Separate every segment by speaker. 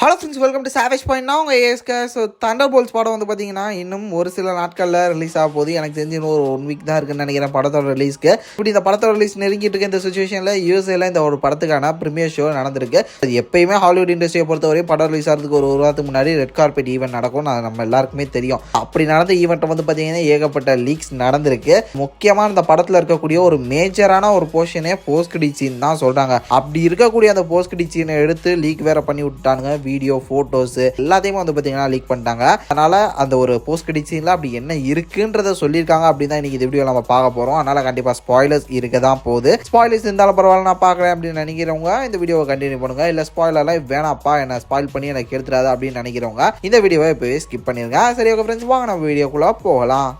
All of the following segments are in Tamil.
Speaker 1: Hello friends, welcome to savage point. நான் உங்கள் ஏஎஸ்கே. ஸோ தண்டர்போல்ட்ஸ் படம் வந்து பார்த்தீங்கன்னா இன்னும் ஒரு சில நாட்களில் ரிலீஸ் ஆக போகுது. எனக்கு தெரிஞ்சு இன்னும் ஒரு 1 வீக் தான் இருக்குன்னு நினைக்கிறேன் படத்தோட ரிலீஸ்க்கு. இப்படி இந்த படத்தோட ரிலீஸ் நெருங்கிட்டு இருக்க இந்த சுச்சுவேஷனில் யூஎஸ்ஏல இந்த ஒரு படத்துக்கான ப்ரீமியர் ஷோ நடந்திருக்கு. அது எப்பயுமே ஹாலிவுட் இண்டஸ்ட்ரியை பொறுத்தவரை படம் ரிலீஸ் ஆகிறதுக்கு ஒரு வாரத்துக்கு முன்னாடி ரெட் கார்பெட் ஈவெண்ட் நடக்கும். நம்ம எல்லாருக்குமே தெரியும். அப்படி நடந்த ஈவெண்ட்டை வந்து பார்த்தீங்கன்னா ஏகப்பட்ட லீக்ஸ் நடந்திருக்கு. முக்கியமாக இந்த படத்தில் இருக்கக்கூடிய ஒரு மேஜரான ஒரு போர்ஷனே போஸ்ட் கிரெடிட் சீன் தான் சொல்கிறாங்க. அப்படி இருக்கக்கூடிய அந்த போஸ்ட் கிரெடிட் சீனை எடுத்து லீக் வேற பண்ணி விட்டானுங்க. வீடியோ, போட்டோஸ் எல்லாத்தையுமே வந்து பார்த்தீங்கன்னா லீக் பண்ணிட்டாங்க. அதனால அந்த ஒரு போஸ்ட் கிரெடிட் சீன்ல அப்படி என்ன இருக்குன்றத சொல்லியிருக்காங்க. அப்படி தான் இன்னைக்கு இந்த வீடியோ நம்ம பார்க்க போறோம். அதனால கண்டிப்பா ஸ்பாயிலர்ஸ் இருக்க தான் போகுது. ஸ்பாயிலர்ஸ் இருந்தாலும் பரவாயில்ல, நான் பார்க்குறேன் அப்படின்னு நினைக்கிறவங்க இந்த வீடியோவை கண்டினியூ பண்ணுங்க. இல்லை ஸ்பாயிலர்லாம் வேணாப்பா, என்ன ஸ்பாயில் பண்ணி எனக்கு எடுத்துறாது அப்படின்னு நினைக்கிறவங்க இந்த வீடியோவை இப்போவே ஸ்கிப் பண்ணிருங்க. சரி, ஓகே ஃப்ரெண்ட்ஸ், வாங்க நம்ம வீடியோக்குள்ள போகலாம்.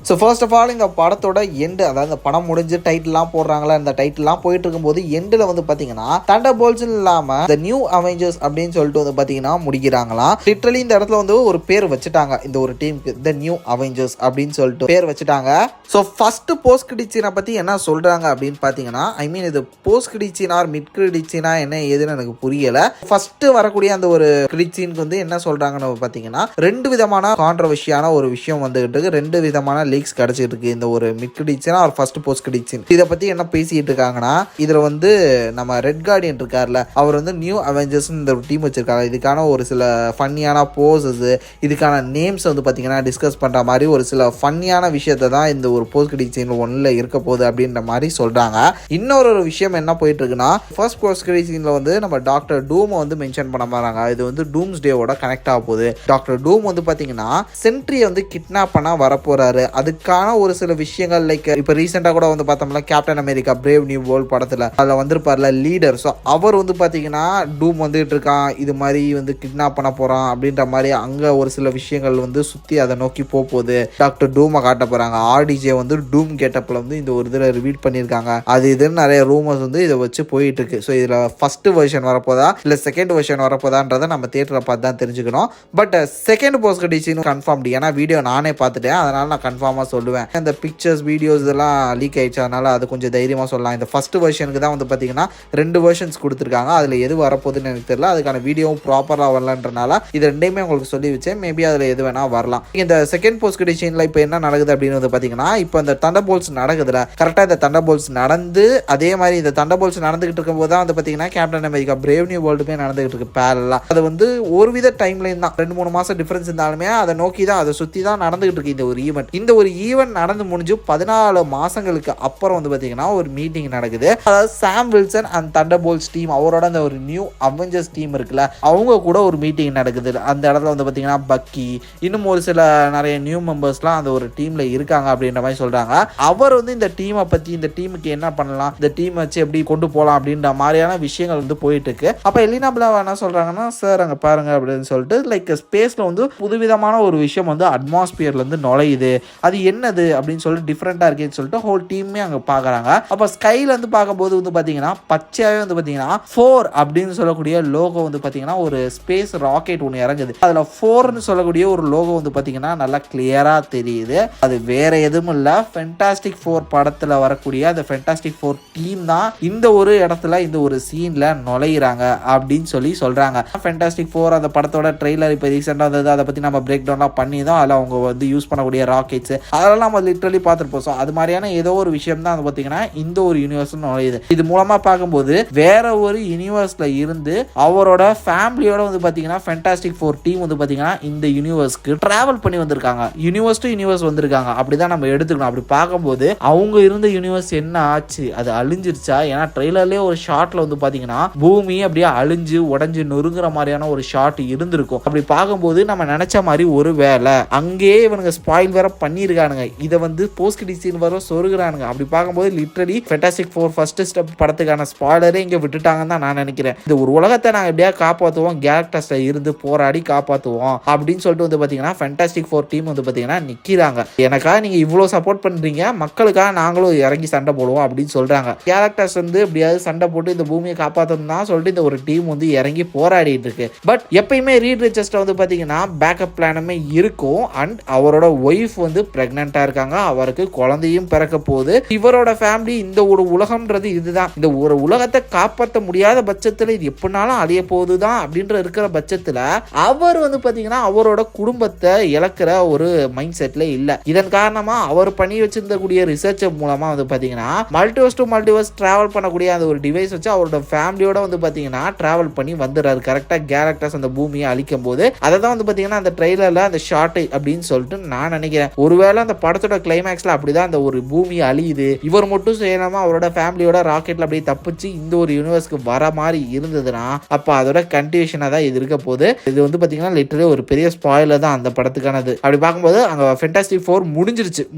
Speaker 1: ஸோ ஃபர்ஸ்ட் ஆஃப் ஆல் இந்த படத்தோட எண்டு, அதாவது இந்த படம் முடிஞ்சு டைட்டில்லாம் போடுறாங்களா, இந்த டைட்டில்லாம் போயிட்டு இருக்கும்போது எண்டில் வந்து பார்த்தீங்கன்னா தண்டர்போல்ட்ஸ் இல்லாமல் த நியூ அவெஞ்சர்ஸ் அப்படின்னு சொல்லிட்டு வந்து பார்த்தீங்கன்னா முடிக்கிறாங்களாம். லிட்டரலி இந்த இடத்துல வந்து ஒரு பேர் வச்சுட்டாங்க இந்த ஒரு டீமுக்கு, த நியூ அவெஞ்சர்ஸ் அப்படின்னு சொல்லிட்டு பேர் வச்சுட்டாங்க. ஸோ ஃபர்ஸ்ட் போஸ்ட் கிரெடிட் சீனை பற்றி என்ன சொல்கிறாங்க அப்படின்னு பார்த்தீங்கன்னா, ஐ மீன் இது போஸ்ட் கிரெடிட் சீனா மிட் கிரெடிட் சீனா என்ன ஏதுன்னு எனக்கு புரியலை. ஃபர்ஸ்ட் வரக்கூடிய அந்த ஒரு கிரெடிட் சீனுக்கு வந்து என்ன சொல்கிறாங்கன்னு பார்த்தீங்கன்னா, 2 விதமான கான்ட்ரவர்ஷியான ஒரு விஷயம் வந்துகிட்டு இருக்கு. 2 விதமான லீக்ஸ் கிடைச்சிட்டு இருக்கு. இந்த ஒரு மிட் கிரெடிட் சீன் ஒரு ஃபர்ஸ்ட் போஸ்ட் கிரெடிட் சீன் இதை பத்தி என்ன பேசிட்டு இருக்காங்கன்னா, இதுல வந்து நம்ம ரெட் கார்டியன் இருக்கார்ல, அவர் வந்து நியூ அவெஞ்சர்ஸ் இந்த டீம் வச்சிருக்காங்க. இதுக்கான ஒரு சில ஃபன்னியான போசஸ், இதுக்கான நேம்ஸ் வந்து பாத்தீங்கன்னா டிஸ்கஸ் பண்ற மாதிரி ஒரு சில ஃபன்னியான விஷயத்தை தான் இந்த ஒரு போஸ்ட் கிரெடிட் சீன் 1ல இருக்க போகுது அப்படின்ற மாதிரி சொல்றாங்க. இன்னொரு விஷயம் என்ன போயிட்டு இருக்குன்னா, ஃபர்ஸ்ட் போஸ்ட் கிரெடிட் சீன்ல வந்து நம்ம டாக்டர் டூம் வந்து மென்ஷன் பண்ண போறாங்க. இது வந்து டூம்ஸ் டேவோட கனெக்ட் ஆக போகுது. டாக்டர் டூம் வந்து பாத்தீங்கன்னா சென்ட்ரியை வந்து கிட்னாப் பண்ண வரப்போறாரு. அதுக்கான ஒரு சில விஷயங்கள் லைக் இப்போ ரீசெண்டாக கூட வந்து பார்த்தோம்னா captain America brave new world படத்தில் அதில் வந்திருப்பார்ல லீடர். ஸோ அவர் வந்து பார்த்தீங்கன்னா டூம் வந்துட்டு இருக்கான், இது மாதிரி வந்து கிட்னாப் பண்ண போகிறான் அப்படின்ற மாதிரி அங்கே ஒரு சில விஷயங்கள் வந்து சுற்றி அதை நோக்கி போகுது. டாக்டர் டூமை காட்ட போகிறாங்க. ஆர்டிஜே வந்து டூம் கெட்டப்பில் வந்து இந்த ஒரு இதில் ரிவீல் பண்ணியிருக்காங்க. அது இதுன்னு நிறைய ரூமர்ஸ் வந்து இதை வச்சு போயிட்டு இருக்கு. ஸோ இதில் ஃபர்ஸ்ட் வெர்ஷன் வரப்போதா இல்லை செகண்ட் வெர்ஷன் வரப்போதான்றதை நம்ம தியேட்டரை பார்த்து தான் தெரிஞ்சுக்கணும். But second post credit scene confirm, ஏன்னா வீடியோ நானே பார்த்துட்டேன், அதனால நான் கன்ஃபார்மாக சொல்லுவேன். இந்த பிக்சர்ஸ் வீடியோஸ் இதெல்லாம் லீக் ஆயிடுச்சு, அதனால அது கொஞ்சம் தைரியமாக சொல்லலாம். இந்த ஃபர்ஸ்ட் வெர்ஷனுக்கு தான் வந்து பார்த்தீங்கன்னா 2 வெர்ஷன்ஸ் கொடுத்துருக்காங்க. அதில் எது வரப்போகுதுன்னு எனக்கு தெரியல. அதுக்கான வீடியோவும் ப்ராப்பராக வரலன்றனால இது ரெண்டையுமே உங்களுக்கு சொல்லி வச்சேன். மேபி அதில் எது வேணா வரலாம். இந்த செகண்ட் போஸ்ட் கிரெடிட் சீனில் இப்போ என்ன நடக்குது அப்படின்னு வந்து பார்த்தீங்கன்னா, இப்போ இந்த தண்டர்போல்ட்ஸ் நடக்குதுல, கரெக்டாக இந்த தண்டர்போல்ட்ஸ் நடந்து அதே மாதிரி இந்த தண்டர்போல்ட்ஸ் நடந்துகிட்டு இருக்கும்போது தான் வந்து பார்த்தீங்கன்னா கேப்டன் அமெரிக்கா பிரேவ் நியூ வேர்ல்டுமே நடந்துகிட்டு இருக்கு பேரலா. அது வந்து ஒரு வித டைம் லைன் தான், 2-3 மாதம் டிஃபரன்ஸ் இருந்தாலுமே அதை நோக்கி தான் அதை சுற்றி தான் நடந்துகிட்டு இருக்கு இந்த ஒரு ஈவெண்ட். இந்த ஒரு ஈவெண்ட் நடந்து முடிஞ்சு 14 மாசங்களுக்கு அப்புறம் வந்து பார்த்தீங்கன்னா ஒரு மீட்டிங் நடக்குது. அதாவது சாம் வில்சன் அண்ட் தண்டர்போல்ட்ஸ் டீம், அவரோட அந்த ஒரு நியூ அவெஞ்சர்ஸ் டீம் இருக்குல்ல, அவங்க கூட ஒரு மீட்டிங் நடக்குது. அந்த இடத்துல வந்து பார்த்தீங்கன்னா பக்கி, இன்னும் ஒரு சில நிறைய நியூ மெம்பர்ஸ்லாம் அந்த ஒரு டீம்ல இருக்காங்க அப்படின்ற மாதிரி சொல்றாங்க. அவர் வந்து இந்த டீமை பத்தி, இந்த டீமுக்கு என்ன பண்ணலாம், இந்த டீம் வச்சு எப்படி கொண்டு போகலாம் அப்படின்ற மாதிரியான விஷயங்கள் வந்து போயிட்டு இருக்கு. அப்ப எலினா பிளாவ் என்ன சொல்றாங்கன்னா, சார் அங்க பாருங்க அப்படின்னு சொல்லிட்டு லைக் ஸ்பேஸ்ல வந்து புதுவிதமான ஒரு விஷயம் வந்து அட்மாஸ்பியர்ல இருந்து நுழையுது, அது என்னது அப்படின்னு சொல்லிட்டு டிஃப்ரெண்டா இருக்குன்னு சொல்லிட்டு ஹோல் டீமே அங்க பாக்குறாங்க. அப்ப ஸ்கைல வந்து பார்க்கும்போது வந்து பாத்தீங்கன்னா பச்சையாவே வந்து பாத்தீங்கன்னா 4 அப்படின்னு சொல்லக்கூடிய லோகோ வந்து பாத்தீங்கன்னா ஒரு ஸ்பேஸ் ராக்கெட் ஒன்று இறங்குது. அதுல 4ன்னு சொல்லக்கூடிய ஒரு லோகோ வந்து பாத்தீங்கன்னா நல்லா கிளியரா தெரியுது. அது வேற எதுவும் இல்ல, ஃபென்டாஸ்டிக் 4 படத்துல வரக்கூடிய அந்த ஃபென்டாஸ்டிக் 4 டீம் தான் இந்த ஒரு இடத்துல இந்த ஒரு சீன்ல நுழையிறாங்க அப்படின்னு சொல்லி சொல்றாங்க. ஃபென்டாஸ்டிக் 4 அந்த படத்தோட ட்ரெய்லர் இப்போ ரீசெண்டா வந்தது, அதை பத்தி நம்ம பிரேக் டவுன்லாம் பண்ணி தான் அதில் அவங்க வந்து யூஸ் பண்ணக்கூடிய ராக்கெட்ஸ் அதெல்லாம் நம்ம லிட்டரலி பார்த்துருப்போம். ஸோ அது மாதிரியான ஏதோ ஒரு விஷயம் தான் வந்து பார்த்தீங்கன்னா இந்த ஒரு யூனிவர்ஸ் நுழையுது. இது மூலமா பார்க்கும்போது வேற ஒரு யூனிவர்ஸ்ல இருந்து அவரோட ஃபேமிலியோட வந்து பார்த்தீங்கன்னா ஃபென்டாஸ்டிக் 4 டீம் வந்து பார்த்தீங்கன்னா இந்த யூனிவர்ஸ்க்கு டிராவல் பண்ணி வந்திருக்காங்க. யூனிவர்ஸ் டு யூனிவர்ஸ் வந்திருக்காங்க. அப்படிதான் நம்ம எடுத்துக்கணும். அப்படி பார்க்கும்போது அவங்க இருந்த யூனிவர்ஸ் என்ன ஆச்சு, அது அழிஞ்சிருச்சா? ஏன்னா ட்ரெய்லர்லேயே ஒரு ஷாட்ல வந்து பார்த்தீங்கன்னா பூமி அப்படியே அழிஞ்சு உடஞ்சு நொறுங்குற மாதிரியான ஒரு ஷாட் இருந்திருக்கும். அப்படி பார்க்கும்போது நம்ம நினைச்ச மாதிரி ஒரு வேலை அங்கேயே இவனுங்க ஸ்பாயில் வேற பண்ணியிருக்கானுங்க. இதை வந்து போஸ்ட் கிரெடிட் சீன் வர சொருகிறானுங்க. அப்படி பார்க்கும்போது லிட்டரலி ஃபென்டாஸ்டிக் 4 ஃபர்ஸ்ட் ஸ்டெப் படத்துக்கான ஸ்பாயிலரே இங்கே விட்டுட்டாங்கன்னு தான் நான் நினைக்கிறேன். இந்த ஒரு உலகத்தை நாங்கள் எப்படியா காப்பாற்றுவோம், கேரக்டர்ஸ்ல இருந்து போராடி காப்பாற்றுவோம் அப்படின்னு சொல்லிட்டு வந்து பார்த்தீங்கன்னா ஃபென்டாஸ்டிக் 4 டீம் வந்து பார்த்தீங்கன்னா நிற்கிறாங்க. எனக்காக நீங்கள் இவ்வளோ சப்போர்ட் பண்ணுறீங்க, மக்களுக்காக நாங்களும் இறங்கி சண்டை போடுவோம் அப்படின்னு சொல்கிறாங்க. கேரக்டர்ஸ் வந்து எப்படியாவது சண்டை போட்டு இந்த பூமியை காப்பாற்றணும் தான் சொல்லிட்டு இந்த ஒரு டீம் வந்து இறங்கி போராடிட்டு இருக்கு. பட் எப்பயுமே ரீட் ரிச்சஸ்ட வந்து பார்த்தீங்கன்னா பேக்கப் பிளானுமே இருக்கும். அண்ட் அவரோட ஒய்ஃப் வந்து பிரெக்னெண்டா இருக்காங்க, அவருக்கு குழந்தையும் பிறக்க போகுது. இவரோட ஃபேமிலி இந்த ஒரு உலகம்ன்றது இதுதான், இந்த ஒரு உலகத்தை காப்பாற்ற முடியாத பட்சத்துல இது எப்படினாலும் அழிய போகுதுதான் அப்படின்ற இருக்கிற பட்சத்துல அவர் வந்து பாத்தீங்கன்னா அவரோட குடும்பத்தை இழக்கிற ஒரு மைண்ட் செட்ல இல்ல. இதன் காரணமா அவர் பண்ணி வச்சிருந்தக்கூடிய ரிசர்ச் மூலமா வந்து பாத்தீங்கன்னா மல்டிவர்ஸ் டு மல்டிவர்ஸ் டிராவல் பண்ணக்கூடிய அந்த ஒரு டிவைஸ் வச்சு அவரோட ஃபேமிலியோட வந்து பாத்தீங்கன்னா டிராவல் பண்ணி வந்துறாரு. கரெக்டா கேலக்டஸ் அந்த பூமியை அழிக்கும் போது அதை தான் வந்து பாத்தீங்கன்னா அந்த ட்ரெய்லர்ல அந்த ஷார்ட் அப்படின்னு சொல்லிட்டு நான் நினைக்கிறேன். ஒருவேளை அந்த படத்தோட கிளைமேக்ஸ்ல அப்படிதான் அந்த ஒரு பூமி அழியுது, இவர் மட்டும் செய்யலாமா அவரோட ஃபேமிலியோட ராக்கெட்ல அப்படியே தப்பிச்சு இந்த ஒரு யூனிவர்ஸ்க்கு வர மாதிரி இருந்ததுன்னா அப்ப அதோட கண்டினியூஷனா தான் இது இருக்க போகுது. இது வந்து பாத்தீங்கன்னா லிட்டரலி ஒரு பெரிய ஸ்பாயிலர் தான் அந்த படத்துக்கானது. அப்படி பார்க்கும்போது அங்க ஃபென்டாஸ்டிக் 4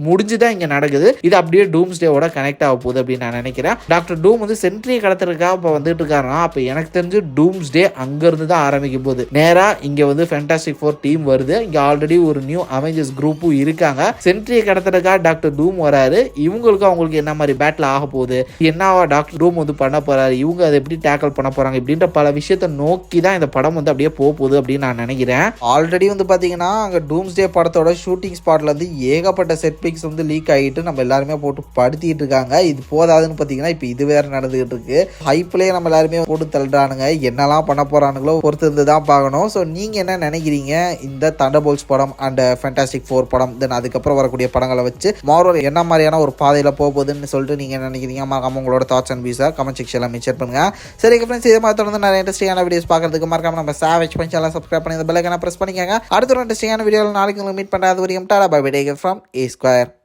Speaker 1: முடிஞ்சுதான் இங்க நடக்குது. இது அப்படியே டூம்ஸ்டேவோட கனெக்ட் ஆக போகுது அப்படின்னு நான் நினைக்கிறேன். டாக்டர் டூம் வந்து சென்ட்ரியை கடத்துறதுக்காக இப்ப வந்துட்டு இருக்காருன்னா அப்ப எனக்கு தெரிஞ்சு டூம்ஸ்டே அங்க இருந்து தான் ஆரம்பிக்கும் போது நேரா இங்க வந்து ஃபென்டாஸ்டிக் 4 டீம் வருது. இங்க ஆல்ரெடி ஒரு நியூ அவெஞ்சர்ஸ் குரூப்பும் இருக்காங்க. சென்ட்ரியை கடத்துறதுக்காக டாக்டர் டூம் வராரு. அவங்களுக்கு என்ன மாதிரி பேட்டில் ஆக போகுது, என்னவா டாக்டர் டூம் வந்து பண்ண போறாரு, இவங்க அதை எப்படி டேக்கிள் பண்ண போறாங்க இப்படின்ற பல விஷயத்தை நோக்கி தான் இந்த படம் வந்து அப்படியே போகுது அப்படின்னு நான் நினைக்கிறேன். ஆல்ரெடி வந்து பாத்தீங்கன்னா அங்க டூம்ஸ்டே படத்தோட ஷூட்டிங் ஸ்பாட்ல இருந்து ஏகப்பட்ட செட் பிக்ஸ் வந்து லீக் ஆகிட்டு நம்ம எல்லாருமே போட்டு படுத்திட்டு இருக்காங்க. இது போதாதுன்னு பாத்தீங்கன்னா இப்ப இது வேற நடந்துகிட்டு இருக்கு. ஹைப்லயே நம்ம எல்லாருமே போட்டு தள்ளுறானுங்க. என்னெல்லாம் பண்ண போறானுங்களோ பொறுத்து இருந்து தான் பார்க்கணும். ஸோ நீங்க என்ன நினைக்கிறீங்க இந்த தண்டர்போல்ட்ஸ் படம் அண்ட் ஃபேண்டாஸ்டிக் 4 படம் தென் அதுக்கப்புறம் வரக்கூடிய படங்களை வச்சு மார்வல் என்ன மாதிரியான ஒரு பாதையில போகுதுன்னு சொல்லிட்டு நீங்க நினைக்கிறீங்க? மறக்காம உங்களோட தாட்ஸ் அண்ட் வியூஸை கமெண்ட் செக்ஷன்ல மென்ஷன் பண்ணுங்க. சரி ஃப்ரெண்ட்ஸ், இதே மாதிரி தொடர்ந்து நிறைய இன்ட்ரெஸ்டிங்கான வீடியோஸ் பார்க்கறதுக்கு மறக்காம நம்ம சாவேஜ் பஞ்ச் எல்லாம் சப்ஸ்கிரைப் பண்ணி இந்த பெல் ஐகானை பிரஸ் பண்ணிக்கங்க. அடுத்த ஒரு இன்ட்ரெஸ்டிங்கான வீடியோவில் நாளைக்கு உங்களுக்கு மீட் பண்ணுறது வரைக்கும் tata bye bye, take care from A Square.